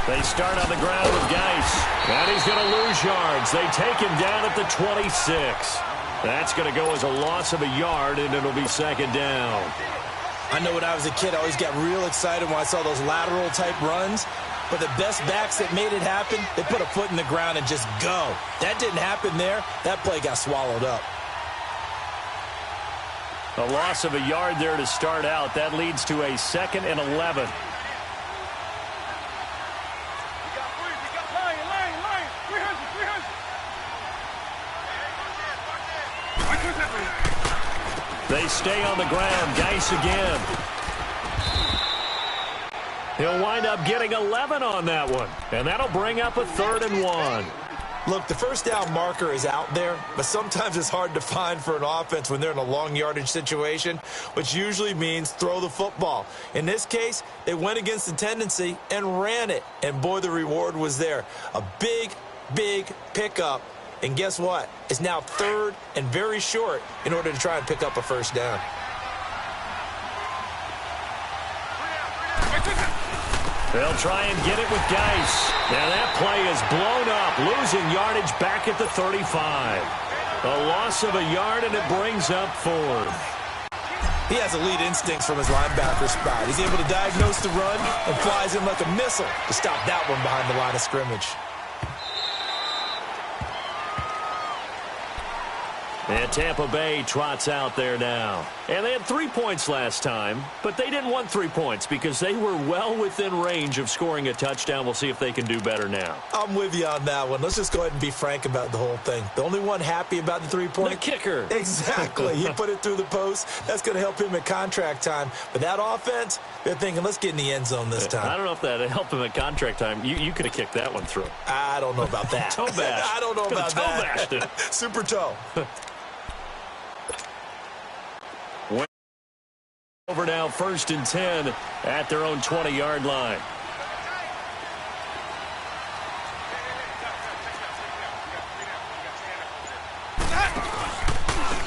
They start on the ground with Geis, and he's going to lose yards. They take him down at the 26. That's going to go as a loss of a yard, and it'll be second down. I know when I was a kid, I always got real excited when I saw those lateral-type runs. But the best backs that made it happen, they put a foot in the ground and just go. That didn't happen there. That play got swallowed up. A loss of a yard there to start out. That leads to a 2nd and 11. They stay on the ground. Geis again. He'll wind up getting 11 on that one. And that'll bring up a 3rd and 1. Look, the first down marker is out there, but sometimes it's hard to find for an offense when they're in a long yardage situation, which usually means throw the football. In this case, they went against the tendency and ran it. And boy, the reward was there. A big, big pickup. And guess what? It's now 3rd and very short in order to try and pick up a first down. They'll try and get it with Geis. Now that play is blown up, losing yardage back at the 35. A loss of a yard, and it brings up 4th. He has elite instincts from his linebacker spot. He's able to diagnose the run and flies in like a missile to stop that one behind the line of scrimmage. And Tampa Bay trots out there now. And they had 3 points last time, but they didn't want 3 points because they were well within range of scoring a touchdown. We'll see if they can do better now. I'm with you on that one. Let's just go ahead and be frank about the whole thing. The only one happy about the 3-point? The kicker. Exactly. He put it through the post. That's going to help him at contract time. But that offense, they're thinking, let's get in the end zone this time. I don't know if that helped him at contract time. You could have kicked that one through. I don't know about that. Toe bash. I don't know about toe that. Bashed it. Super toe. Over now, 1st and 10 at their own 20-yard line.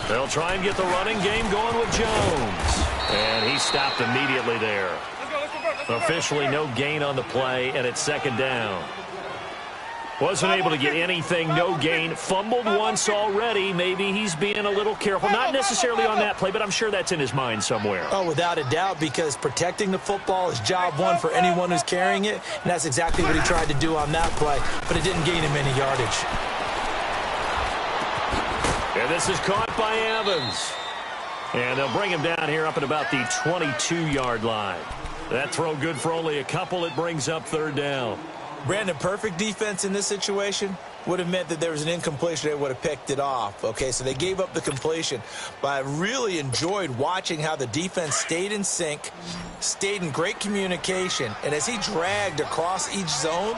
They'll try and get the running game going with Jones. And he stopped immediately there. Officially no gain on the play, and it's 2nd down. Wasn't able to get anything, no gain. Fumbled once already. Maybe he's being a little careful. Not necessarily on that play, but I'm sure that's in his mind somewhere. Oh, without a doubt, because protecting the football is job one for anyone who's carrying it, and that's exactly what he tried to do on that play, but it didn't gain him any yardage. And this is caught by Evans. And they'll bring him down here up at about the 22-yard line. That throw good for only a couple. It brings up 3rd down. Brandon, perfect defense in this situation would have meant that there was an incompletion. They would have picked it off. Okay, so they gave up the completion. But I really enjoyed watching how the defense stayed in sync, stayed in great communication. And as he dragged across each zone,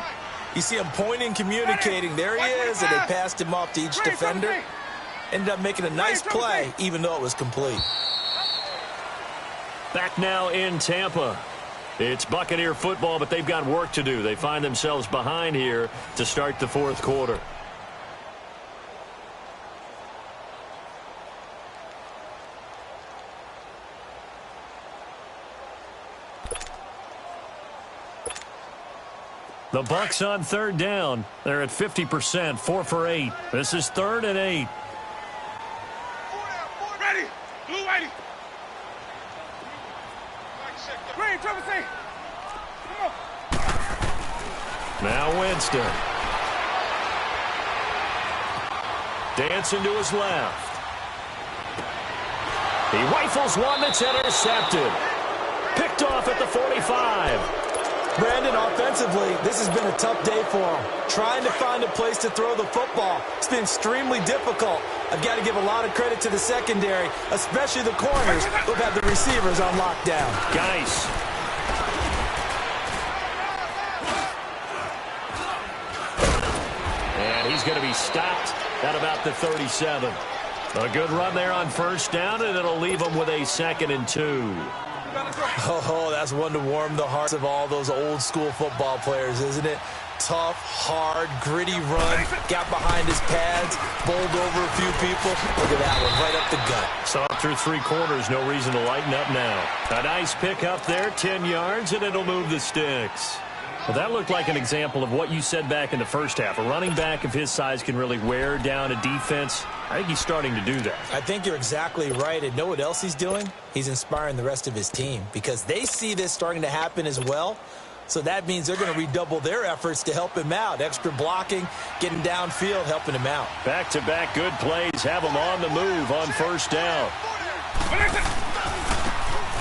you see him pointing, communicating. There he is, and they passed him off to each defender. Ended up making a nice play, even though it was complete. Back now in Tampa. It's Buccaneer football, but they've got work to do. They find themselves behind here to start the 4th quarter. The Bucs on 3rd down. They're at 50%, 4 for 8. This is 3rd and 8. Ready. Blue, ready. Green, Trevor, say. Come on. Now Winston. Dancing to his left. He rifles one that's intercepted. Picked off at the 45. Brandon, offensively, this has been a tough day for him. Trying to find a place to throw the football. It's been extremely difficult. I've got to give a lot of credit to the secondary, especially the corners who've had the receivers on lockdown. Geis. And he's going to be stopped at about the 37. A good run there on first down, and it'll leave them with a 2nd and 2. Oh, that's one to warm the hearts of all those old-school football players, isn't it? Tough, hard, gritty run, got behind his pads, bowled over a few people. Look at that one, right up the gut. So up through 3 quarters, no reason to lighten up now. A nice pick up there, 10 yards, and it'll move the sticks. Well, that looked like an example of what you said back in the first half. A running back of his size can really wear down a defense. I think he's starting to do that. I think you're exactly right. And know what else he's doing? He's inspiring the rest of his team because they see this starting to happen as well. So that means they're going to redouble their efforts to help him out. Extra blocking, getting downfield, helping him out. Back-to-back good plays have him on the move on first down.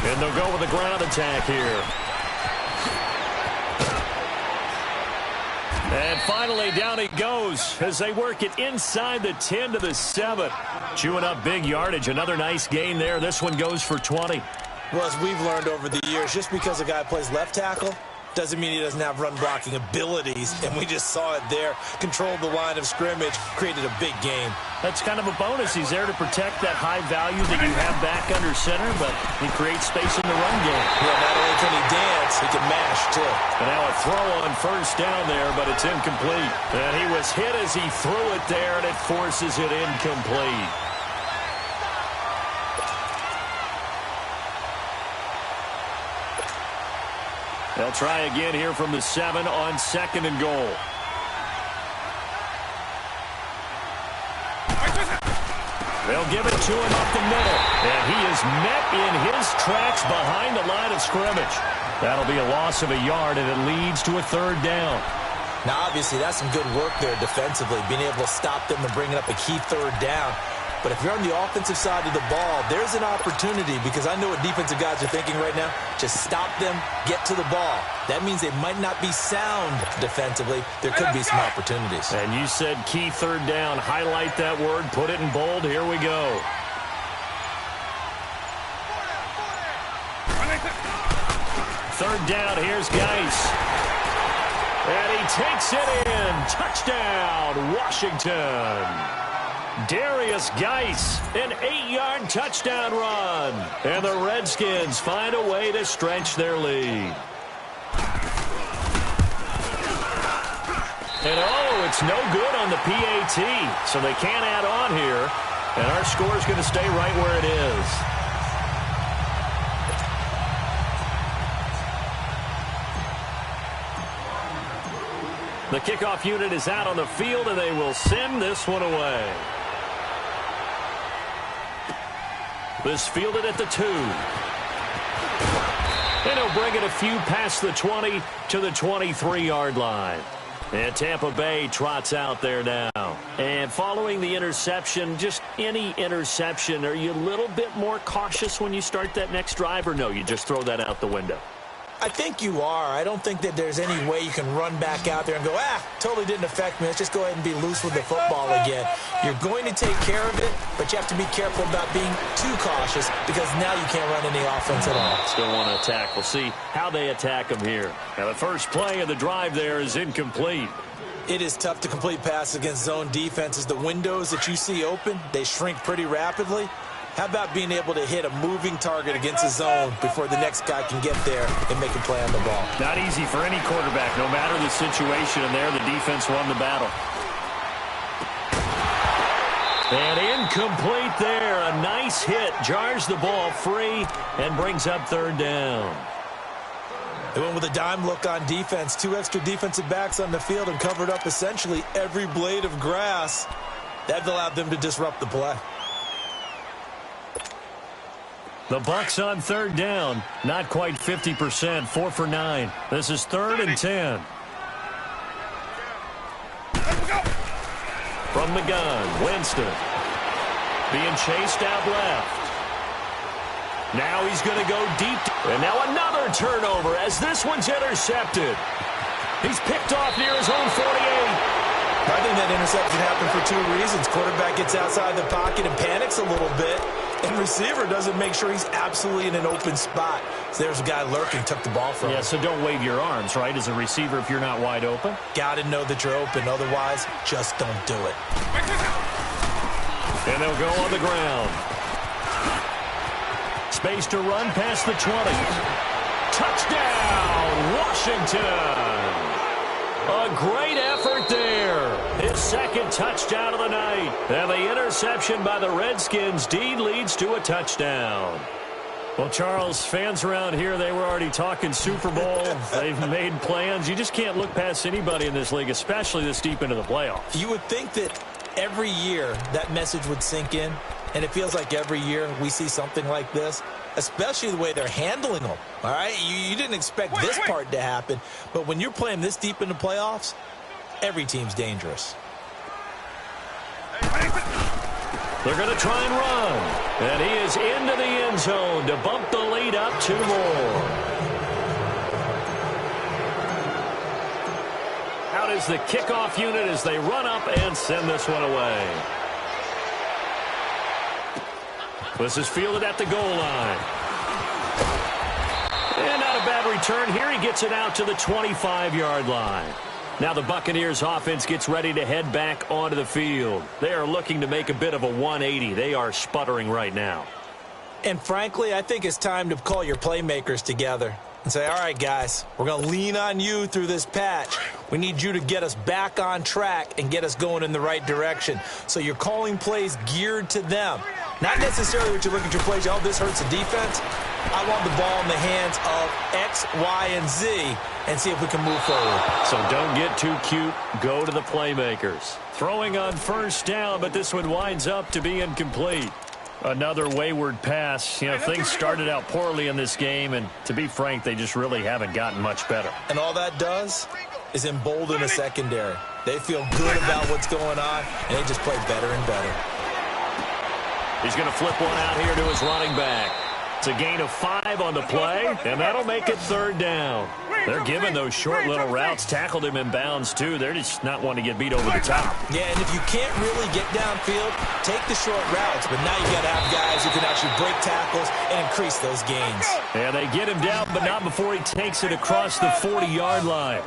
And they'll go with a ground attack here. And finally, down he goes as they work it inside the 10 to the 7. Chewing up big yardage. Another nice gain there. This one goes for 20. Well, as we've learned over the years, just because a guy plays left tackle doesn't mean he doesn't have run-blocking abilities. And we just saw it there. Controlled the line of scrimmage, created a big game. That's kind of a bonus. He's there to protect that high value that you have back under center, but he creates space in the run game. Yeah, not only can he dance, he can mash, too. And now a throw on first down there, but it's incomplete. And he was hit as he threw it there, and it forces it incomplete. They'll try again here from the 7 on 2nd and goal. They'll give it to him up the middle. And he is met in his tracks behind the line of scrimmage. That'll be a loss of a yard, and it leads to a 3rd down. Now, obviously, that's some good work there defensively, being able to stop them and bringing up a key 3rd down. But if you're on the offensive side of the ball, there's an opportunity because I know what defensive guys are thinking right now. Just stop them, get to the ball. That means they might not be sound defensively. There could be some opportunities. And you said key 3rd down. Highlight that word. Put it in bold. Here we go. Third down. Here's Geis. And he takes it in. Touchdown, Washington. Darius Geis, an 8-yard touchdown run. And the Redskins find a way to stretch their lead. And oh, it's no good on the PAT. So they can't add on here. And our score is going to stay right where it is. The kickoff unit is out on the field, and they will send this one away. This fielded at the 2. And he'll bring it a few past the 20 to the 23-yard line. And Tampa Bay trots out there now. And following the interception, just any interception, are you a little bit more cautious when you start that next drive, or no, you just throw that out the window? I think you are. I don't think that there's any way you can run back out there and go, totally didn't affect me. Let's just go ahead and be loose with the football again. You're going to take care of it, but you have to be careful about being too cautious because now you can't run any offense at all. Still want to attack. We'll see how they attack them here. Now the first play of the drive there is incomplete. It is tough to complete passes against zone defenses. The windows that you see open, they shrink pretty rapidly. How about being able to hit a moving target against a zone before the next guy can get there and make a play on the ball? Not easy for any quarterback, no matter the situation, and there the defense won the battle. And incomplete there. A nice hit. Jars the ball free and brings up 3rd down. They went with a dime look on defense. 2 extra defensive backs on the field and covered up essentially every blade of grass. That allowed them to disrupt the play. The Bucs on 3rd down. Not quite 50%. 4 for 9. This is 3rd and 10. From the gun, Winston. Being chased out left. Now he's going to go deep. And now another turnover as this one's intercepted. He's picked off near his own 48. I think that interception happened for 2 reasons. Quarterback gets outside the pocket and panics a little bit. And receiver doesn't make sure he's absolutely in an open spot. So there's a guy lurking, took the ball from him. Yeah, so don't wave your arms, right, as a receiver if you're not wide open. Got to know that you're open. Otherwise, just don't do it. And they'll go on the ground. Space to run past the 20. Touchdown, Washington. A great effort there. His second touchdown of the night. And the interception by the Redskins deed leads to a touchdown. Well, Charles, fans around here, they were already talking Super Bowl. They've made plans. You just can't look past anybody in this league, especially this deep into the playoffs. You would think that every year that message would sink in, and it feels like every year we see something like this, especially the way they're handling them. All right, you didn't expect this part to happen, but when you're playing this deep in the playoffs, every team's dangerous. They're going to try and run. And he is into the end zone to bump the lead up 2 more. Out is the kickoff unit as they run up and send this one away. This is fielded at the goal line. And not a bad return here. He gets it out to the 25-yard line. Now the Buccaneers offense gets ready to head back onto the field. They are looking to make a bit of a 180. They are sputtering right now. And frankly, I think it's time to call your playmakers together and say, all right, guys, we're going to lean on you through this patch. We need you to get us back on track and get us going in the right direction. So you're calling plays geared to them. Not necessarily what you look at your plays, oh, this hurts the defense. I want the ball in the hands of X, Y, and Z and see if we can move forward. So don't get too cute. Go to the playmakers. Throwing on first down, but this one winds up to be incomplete. Another wayward pass. You know, things started out poorly in this game, and to be frank, they just really haven't gotten much better. And all that does is embolden the secondary. They feel good about what's going on, and they just play better and better. He's going to flip one out here to his running back. It's a gain of 5 on the play, and that'll make it 3rd down. They're giving those short little routes. Tackled him in bounds, too. They're just not wanting to get beat over the top. Yeah, and if you can't really get downfield, take the short routes. But now you got to have guys who can actually break tackles and increase those gains. And they get him down, but not before he takes it across the 40-yard line.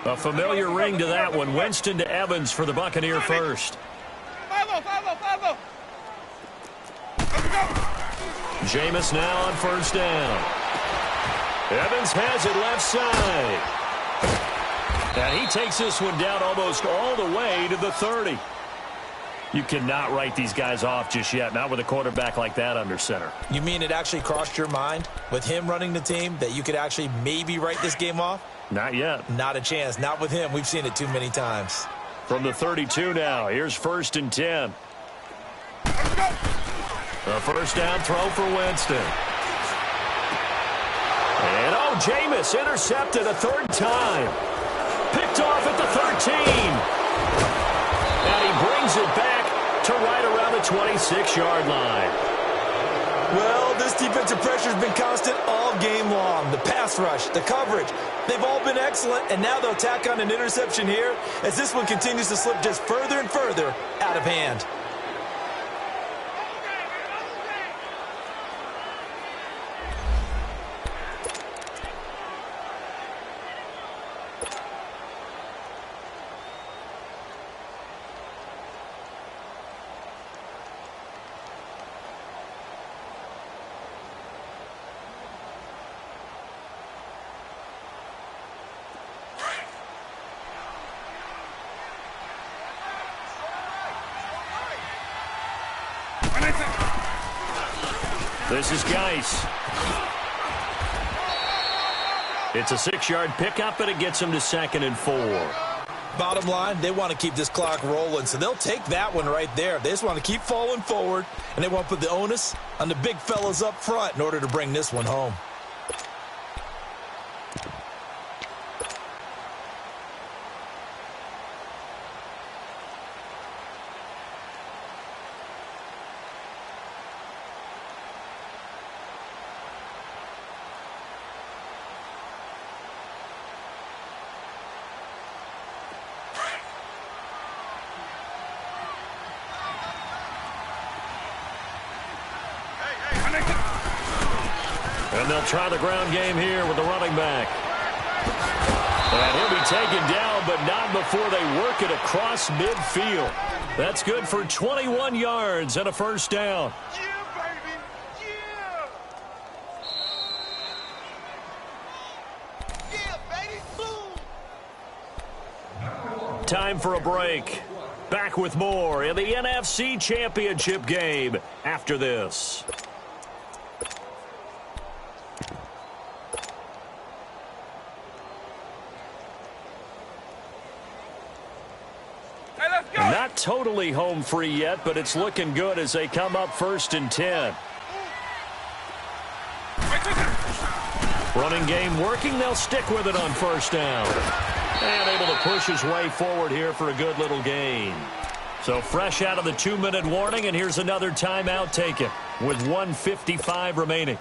A familiar ring to that one. Winston to Evans for the Buccaneer first. Jameis now on first down. Evans has it left side. And he takes this one down almost all the way to the 30. You cannot write these guys off just yet, not with a quarterback like that under center. You mean it actually crossed your mind with him running the team that you could actually maybe write this game off? Not yet. Not a chance. Not with him. We've seen it too many times. From the 32 now, here's 1st and 10. A first down throw for Winston. And, oh, Jameis intercepted a 3rd time. Picked off at the 13. And he brings it back to right around the 26-yard line. Well, this defensive pressure has been constant all game long. The pass rush, the coverage, they've all been excellent, and now they'll tack on an interception here as this one continues to slip just further and further out of hand. This is Geis. It's a 6-yard pickup, and it gets him to 2nd and 4. Bottom line, they want to keep this clock rolling, so they'll take that one right there. They just want to keep falling forward, and they want to put the onus on the big fellas up front in order to bring this one home. And they'll try the ground game here with the running back. And he'll be taken down, but not before they work it across midfield. That's good for 21 yards and a first down. Yeah, baby. Yeah. Yeah, baby. Boom. Time for a break. Back with more in the NFC Championship game after this. Hey, let's go. Not totally home free yet, but it's looking good as they come up 1st and 10. Running game working. They'll stick with it on 1st down. And able to push his way forward here for a good little gain. So fresh out of the 2-minute warning, and here's another timeout taken with 1:55 remaining.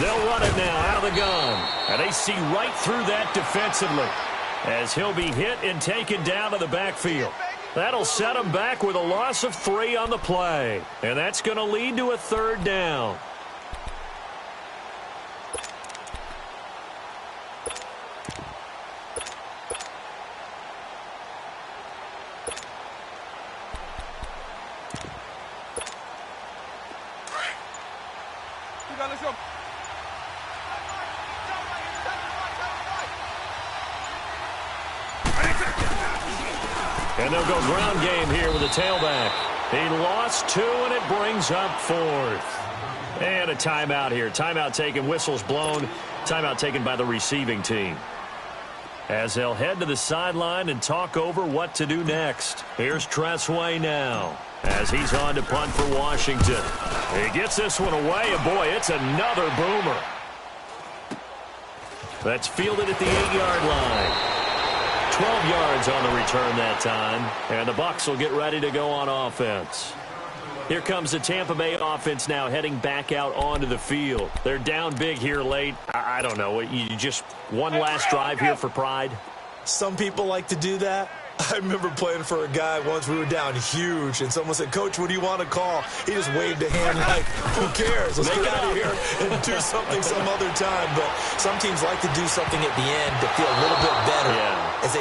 They'll run it now out of the gun. And they see right through that defensively as he'll be hit and taken down to the backfield. That'll set him back with a loss of 3 on the play. And that's going to lead to a 3rd down. Let's go. And they'll go ground game here with a tailback. He lost 2, and it brings up 4th. And a timeout here. Timeout taken, whistles blown. Timeout taken by the receiving team. As they'll head to the sideline and talk over what to do next. Here's Tressway now as he's on to punt for Washington. He gets this one away, and boy, it's another boomer. That's fielded at the 8-yard line. 12 yards on the return that time, and the Bucs will get ready to go on offense. Here comes the Tampa Bay offense now heading back out onto the field. They're down big here late. I don't know. You just one last drive here for pride? Some people like to do that. I remember playing for a guy once. We were down huge, and someone said, "Coach, what do you want to call?" He just waved a hand like, "Who cares? Let's get out of here and do something some other time." But some teams like to do something at the end to feel a little bit better as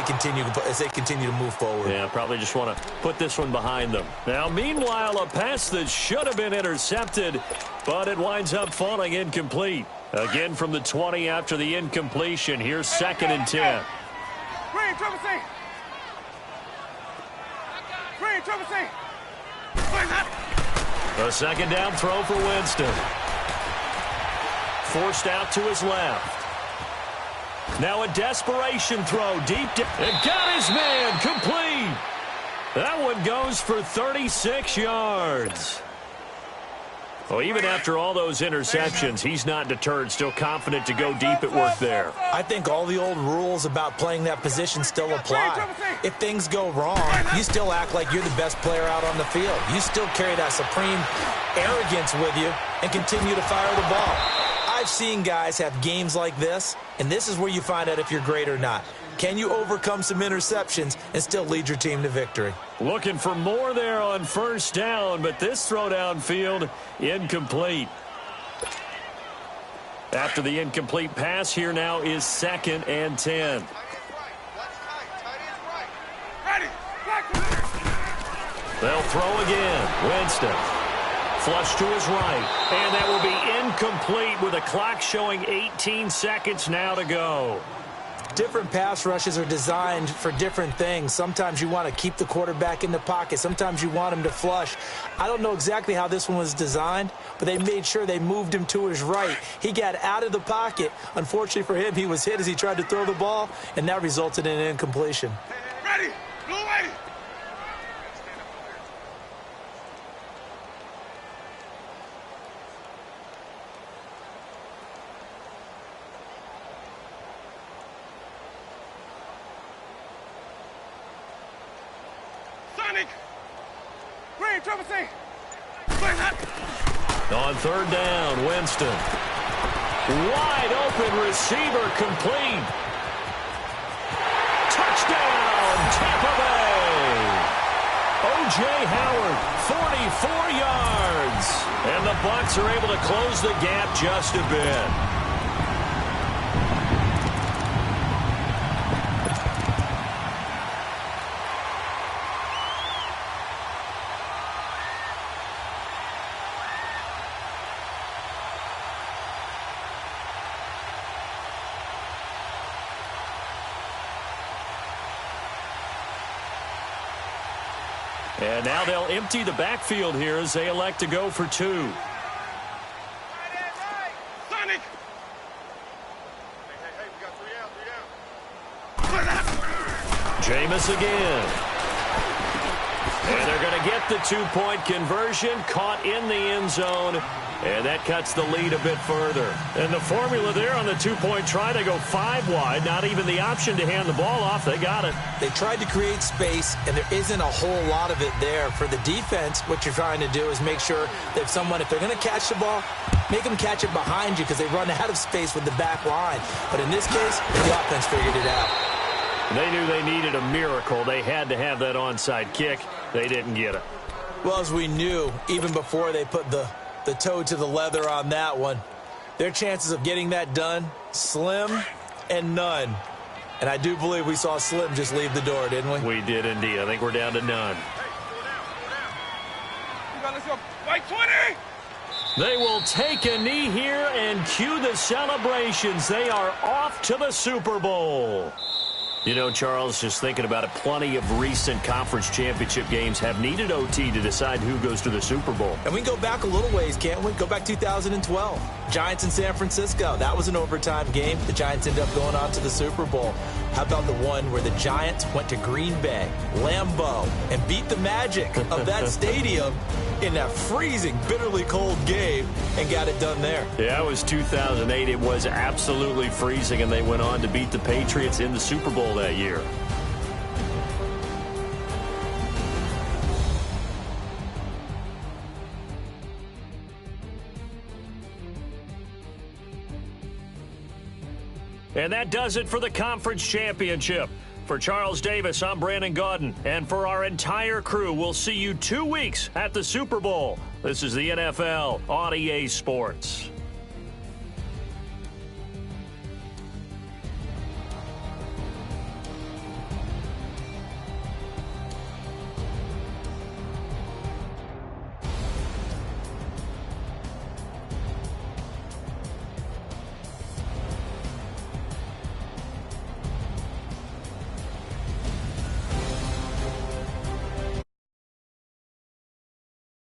they continue to move forward. Yeah, probably just want to put this one behind them. Now, meanwhile, a pass that should have been intercepted, but it winds up falling incomplete. Again from the 20 after the incompletion. Here's 2nd and 10. Green, Trevor C. Green, Trevor C. A 2nd down throw for Winston. Forced out to his left. Now a desperation throw deep down. And got his man complete. That one goes for 36 yards. Well, even after all those interceptions, he's not deterred, still confident to go deep at work there. I think all the old rules about playing that position still apply. If things go wrong, you still act like you're the best player out on the field. You still carry that supreme arrogance with you and continue to fire the ball. I've seen guys have games like this, and this is where you find out if you're great or not. Can you overcome some interceptions and still lead your team to victory? Looking for more there on 1st down, but this throw downfield incomplete. After the incomplete pass, here now is 2nd and 10. They'll throw again. Winston. Flush to his right. And that will be incomplete with a clock showing 18 seconds now to go. Different pass rushes are designed for different things. Sometimes you want to keep the quarterback in the pocket. Sometimes you want him to flush. I don't know exactly how this one was designed, but they made sure they moved him to his right. He got out of the pocket. Unfortunately for him, he was hit as he tried to throw the ball, and that resulted in an incompletion. Ready, blue way. Green, Trevor C. On 3rd down, Winston. Wide open receiver complete. Touchdown, Tampa Bay. O.J. Howard, 44 yards. And the Bucs are able to close the gap just a bit. And now they'll empty the backfield here as they elect to go for 2. Sonic! Hey, we got 3 out. Jameis again. And they're going to get the 2-point conversion, caught in the end zone. And that cuts the lead a bit further. And the formula there on the 2-point try, they go 5 wide. Not even the option to hand the ball off. They got it. They tried to create space, and there isn't a whole lot of it there. For the defense, what you're trying to do is make sure that if they're going to catch the ball, make them catch it behind you because they run out of space with the back line. But in this case, the offense figured it out. They knew they needed a miracle. They had to have that onside kick. They didn't get it. Well, as we knew, even before they put the toe to the leather on that one, their chances of getting that done, slim and none. And I do believe we saw Slim just leave the door, didn't we? We did indeed. I think we're down to none. Let's go. White 20! They will take a knee here and cue the celebrations. They are off to the Super Bowl. You know, Charles, just thinking about it, plenty of recent conference championship games have needed OT to decide who goes to the Super Bowl. And we can go back a little ways, can't we? Go back 2012. Giants in San Francisco. That was an overtime game. The Giants ended up going on to the Super Bowl. How about the one where the Giants went to Green Bay, Lambeau, and beat the magic of that stadium in that freezing, bitterly cold game and got it done there? Yeah, it was 2008. It was absolutely freezing, and they went on to beat the Patriots in the Super Bowl that year. And that does it for the conference championship. For Charles Davis, I'm Brandon Gaudin. And for our entire crew, we'll see you 2 weeks at the Super Bowl. This is the NFL on EA Sports.